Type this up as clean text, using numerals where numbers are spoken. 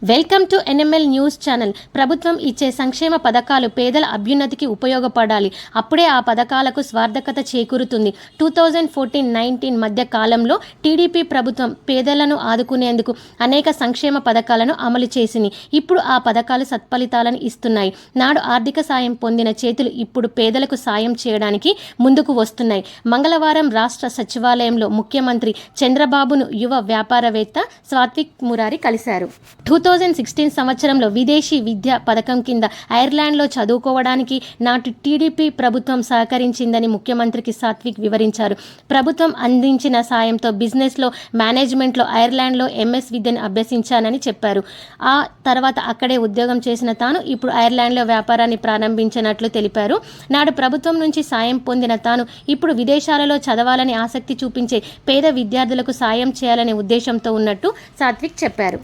Welcome to NML news channel. ప్రభుత్వం ఇచ్చే సంక్షేమ పథకాలు పేదల అభ్యున్నతికి ఉపయోగపడాలి. అప్పుడే ఆ పథకాలకు స్వార్థకత చేకూరుతుంది. 2014-19 మధ్య కాలంలో టీడీపీ ప్రభుత్వం పేదలను ఆదుకునేందుకు అనేక సంక్షేమ పథకాలను అమలు చేసింది. ఇప్పుడు ఆ పథకాలు సత్ఫలితాలను ఇస్తున్నాయి. నాడు ఆర్థిక సాయం పొందిన చేతులు ఇప్పుడు పేదలకు సాయం చేయడానికి ముందుకు వస్తున్నాయి. మంగళవారం రాష్ట్ర సచివాలయంలో ముఖ్యమంత్రి చంద్రబాబును యువ వ్యాపారవేత్త సాత్విక్ మురారి కలిశారు. 2016 సంవత్సరంలో విదేశీ విద్యా పథకం కింద ఐర్లాండ్లో చదువుకోవడానికి నాటి టీడీపీ ప్రభుత్వం సహకరించిందని ముఖ్యమంత్రికి సాత్విక్ వివరించారు. ప్రభుత్వం అందించిన సాయంతో బిజినెస్లో, మేనేజ్మెంట్లో ఐర్లాండ్లో ఎంఎస్ విద్యను అభ్యసించానని చెప్పారు. ఆ తర్వాత అక్కడే ఉద్యోగం చేసిన తాను ఇప్పుడు ఐర్లాండ్లో వ్యాపారాన్ని ప్రారంభించినట్లు తెలిపారు. నాడు ప్రభుత్వం నుంచి సాయం పొందిన తాను ఇప్పుడు విదేశాలలో చదవాలని ఆసక్తి చూపించే పేద విద్యార్థులకు సాయం చేయాలనే ఉద్దేశంతో ఉన్నట్టు సాత్విక్ చెప్పారు.